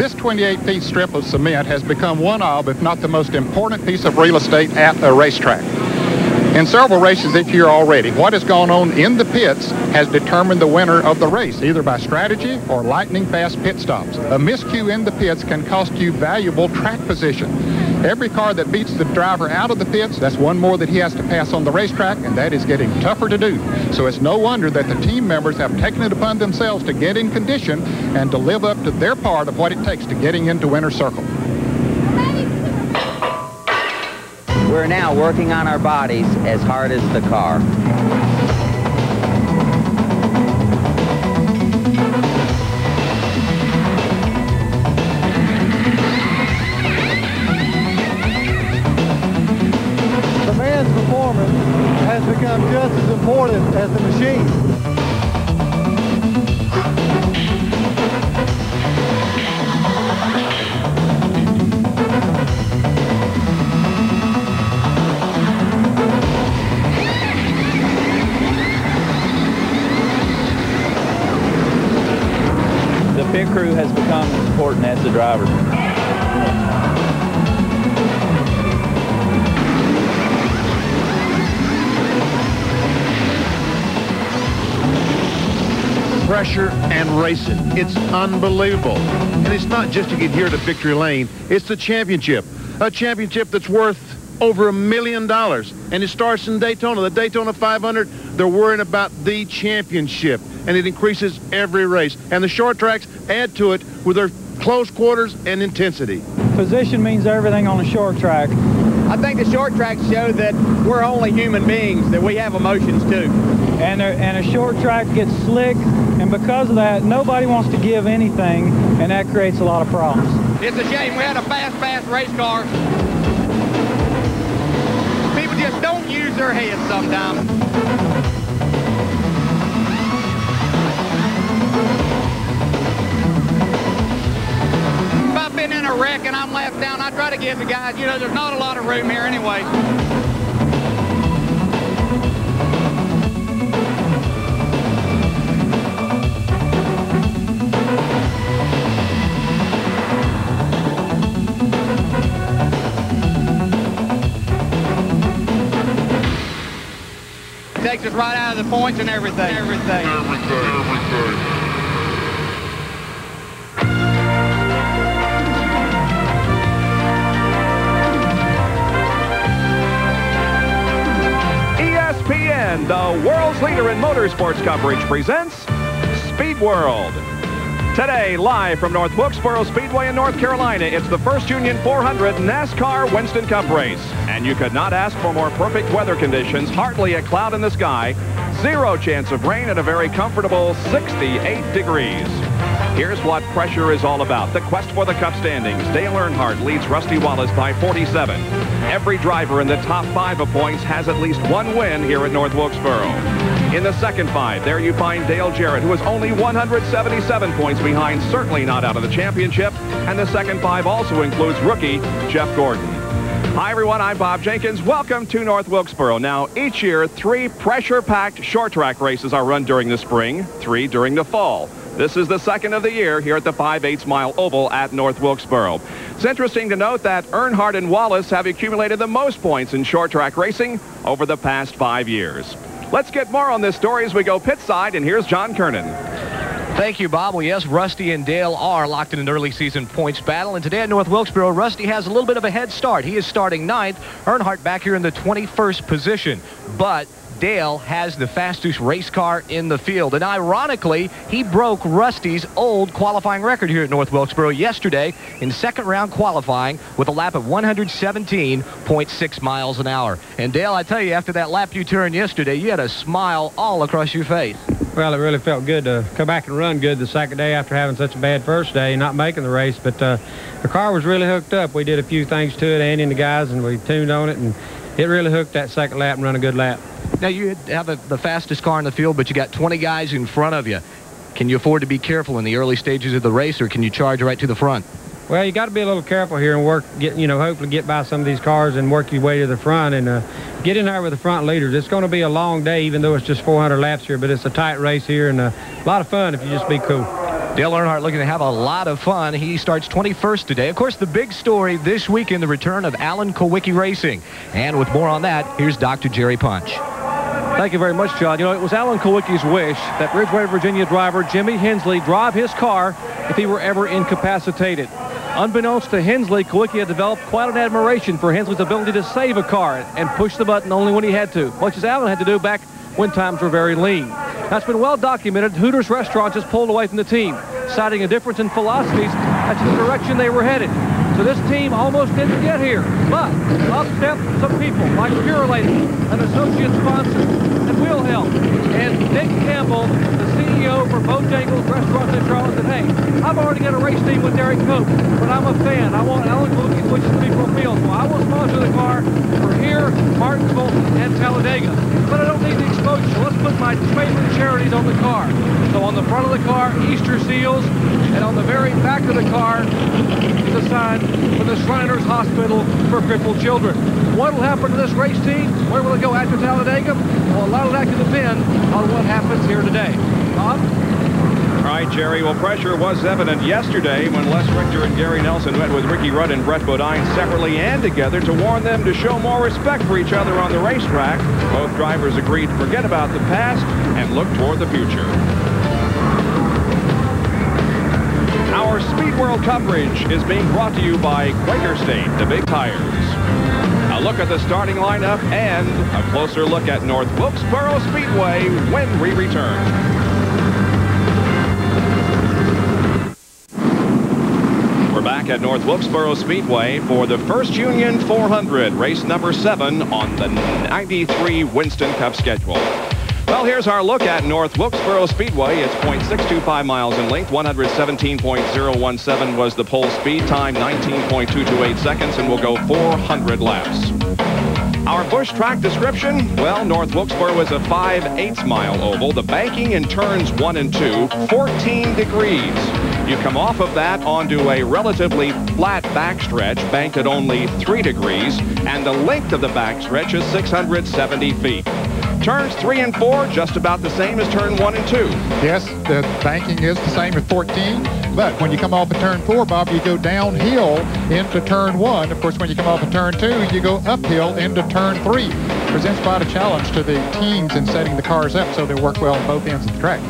This 28-feet strip of cement has become one of, if not the most important piece of real estate at a racetrack. In several races this year already, what has gone on in the pits has determined the winner of the race, either by strategy or lightning-fast pit stops. A miscue in the pits can cost you valuable track position. Every car that beats the driver out of the pits, that's one more that he has to pass on the racetrack, and that is getting tougher to do. So it's no wonder that the team members have taken it upon themselves to get in condition and to live up to their part of what it takes to getting into winner's circle. We're now working on our bodies as hard as the car. The man's performance has become just as important as the machine. Pit crew has become as important as the driver. Pressure and racing. It's unbelievable. And it's not just to get here to victory lane. It's the championship. A championship that's worth over $1 million. And it starts in Daytona. The Daytona 500, they're worrying about the championship. And it increases every race. And the short tracks add to it with their close quarters and intensity. Position means everything on a short track. I think the short tracks show that we're only human beings, that we have emotions too. And a short track gets slick, and because of that, nobody wants to give anything, and that creates a lot of problems. It's a shame we had a fast race car. People just don't use their heads sometimes. In a wreck and I'm left down, I try to give the guys, you know, there's not a lot of room here anyway. Takes us right out of the points and everything. ESPN, the world's leader in motorsports coverage, presents Speed World. Today, live from North Wilkesboro Speedway in North Carolina, it's the First Union 400 NASCAR Winston Cup race. And you could not ask for more perfect weather conditions, hardly a cloud in the sky, zero chance of rain at a very comfortable 68 degrees. Here's what pressure is all about. The quest for the Cup standings. Dale Earnhardt leads Rusty Wallace by 47. Every driver in the top 5 of points has at least one win here at North Wilkesboro. In the second 5, there you find Dale Jarrett, who is only 177 points behind, certainly not out of the championship. And the second 5 also includes rookie Jeff Gordon. Hi, everyone. I'm Bob Jenkins. Welcome to North Wilkesboro. Now, each year, 3 pressure-packed short track races are run during the spring, 3 during the fall. This is the second of the year here at the 5/8 mile oval at North Wilkesboro. It's interesting to note that Earnhardt and Wallace have accumulated the most points in short track racing over the past 5 years. Let's get more on this story as we go pit side, and here's John Kernan. Thank you, Bob. Well, yes, Rusty and Dale are locked in an early season points battle, and today at North Wilkesboro, Rusty has a little bit of a head start. He is starting 9th, Earnhardt back here in the 21st position, but Dale has the fastest race car in the field. And ironically, he broke Rusty's old qualifying record here at North Wilkesboro yesterday in second round qualifying with a lap of 117.6 miles an hour. And Dale, I tell you, after that lap you turned yesterday, you had a smile all across your face. Well, it really felt good to come back and run good the second day after having such a bad first day and not making the race. But the car was really hooked up. We did a few things to it, Andy and the guys, and we tuned on it, and it really hooked that second lap and run a good lap. Now, you have the fastest car in the field, but you got 20 guys in front of you. Can you afford to be careful in the early stages of the race, or can you charge right to the front? Well, you got to be a little careful here and work, hopefully get by some of these cars and work your way to the front and get in there with the front leaders. It's going to be a long day, even though it's just 400 laps here, but it's a tight race here and a lot of fun if you just be cool. Dale Earnhardt looking to have a lot of fun. He starts 21st today. Of course, the big story this weekend, the return of Alan Kulwicki Racing. And with more on that, here's Dr. Jerry Punch. Thank you very much, John. You know, it was Alan Kulwicki's wish that Ridgeway, Virginia driver Jimmy Hensley drive his car if he were ever incapacitated. Unbeknownst to Hensley, Kulwicki had developed quite an admiration for Hensley's ability to save a car and push the button only when he had to, much as Alan had to do back when times were very lean. That's been well documented. Hooters Restaurant just pulled away from the team, citing a difference in philosophies as to the direction they were headed. So this team almost didn't get here, but up stepped some people like Pure Lady, an associate sponsor, and Will Help. And Nick Campbell, the CEO for Bojangles Restaurant in Charlotte, said, hey, I've already got a race team with Derek Cope, but I'm a fan. I want Alan Kulwicki's wishes to be fulfilled. So I will sponsor the car for here, Martinsville, and Talladega. But I don't need the exposure, so let's put my favorite charities on the car. So on the front of the car, Easter seals, and on the very back of the car is a sign for the Shriners Hospital for Crippled Children. What will happen to this race team? Where will it go after Talladega? Well, a lot of that can depend on what happens here today. Bob? All right, Jerry. Well, pressure was evident yesterday when Les Richter and Gary Nelson met with Ricky Rudd and Brett Bodine separately and together to warn them to show more respect for each other on the racetrack. Both drivers agreed to forget about the past and look toward the future. Our Speed World coverage is being brought to you by Quaker State, the big tires. A look at the starting lineup and a closer look at North Wilkesboro Speedway when we return. We're back at North Wilkesboro Speedway for the First Union 400, race number 7 on the 93 Winston Cup schedule. Well, here's our look at North Wilkesboro Speedway. It's 0.625 miles in length. 117.017 was the pole speed. Time 19.228 seconds, and we'll go 400 laps. Our Busch track description, well, North Wilkesboro is a 5/8 mile oval. The banking in turns 1 and 2, 14 degrees. You come off of that onto a relatively flat backstretch, banked at only 3 degrees, and the length of the backstretch is 670 feet. Turns 3 and 4, just about the same as turn 1 and 2. Yes, the banking is the same as 14, but when you come off of turn 4, Bob, you go downhill into turn 1. Of course, when you come off of turn 2, you go uphill into turn 3. Presents quite a challenge to the teams in setting the cars up so they work well on both ends of the track.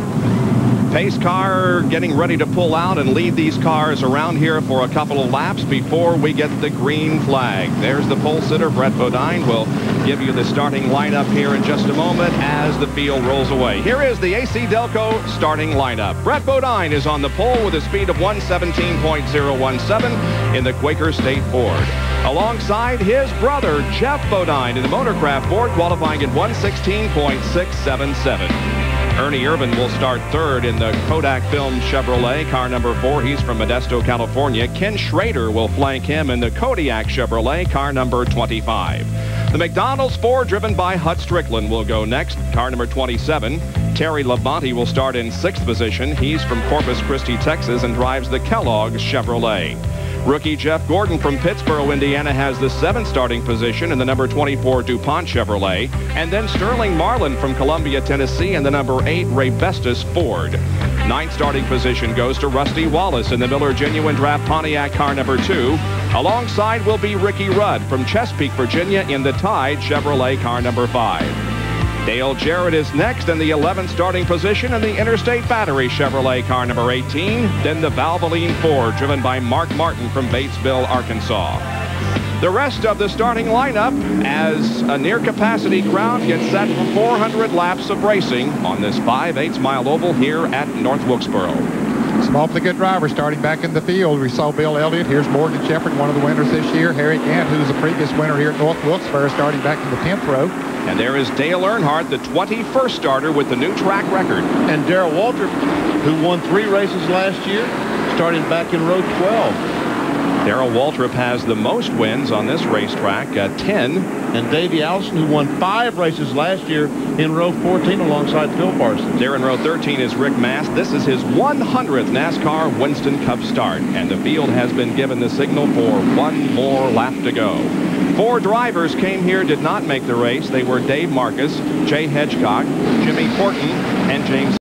Pace car getting ready to pull out and lead these cars around here for a couple of laps before we get the green flag. There's the pole sitter, Brett Bodine. We'll give you the starting lineup here in just a moment as the field rolls away. Here is the AC Delco starting lineup. Brett Bodine is on the pole with a speed of 117.017 in the Quaker State Ford. Alongside his brother, Jeff Bodine, in the Motorcraft Ford, qualifying at 116.677. Ernie Irvin will start third in the Kodak Film Chevrolet, car number 4. He's from Modesto, California. Ken Schrader will flank him in the Kodiak Chevrolet, car number 25. The McDonald's Ford, driven by Hut Strickland, will go next, car number 27. Terry Labonte will start in 6th position. He's from Corpus Christi, Texas, and drives the Kellogg's Chevrolet. Rookie Jeff Gordon from Pittsboro, Indiana, has the 7th starting position in the number 24 DuPont Chevrolet. And then Sterling Marlin from Columbia, Tennessee, in the number 8 Ray Bestis Ford. 9th starting position goes to Rusty Wallace in the Miller Genuine Draft Pontiac, car number 2. Alongside will be Ricky Rudd from Chesapeake, Virginia, in the Tide Chevrolet, car number 5. Dale Jarrett is next in the 11th starting position in the Interstate Battery Chevrolet, car number 18. Then the Valvoline Ford, driven by Mark Martin from Batesville, Arkansas. The rest of the starting lineup as a near-capacity crowd gets set for 400 laps of racing on this 5/8 mile oval here at North Wilkesboro. Some awfully good drivers starting back in the field. We saw Bill Elliott. Here's Morgan Shepherd, one of the winners this year. Harry Gant, who's a previous winner here at North Wilkesboro, starting back in the 10th row. And there is Dale Earnhardt, the 21st starter with the new track record. And Darrell Waltrip, who won 3 races last year, starting back in row 12. Darrell Waltrip has the most wins on this racetrack, 10. And Davey Allison, who won 5 races last year in row 14 alongside Phil Parsons. There in row 13 is Rick Mast. This is his 100th NASCAR Winston Cup start. And the field has been given the signal for 1 more lap to go. 4 drivers came here, did not make the race. They were Dave Marcus, Jay Hedgecock, Jimmy Horton, and James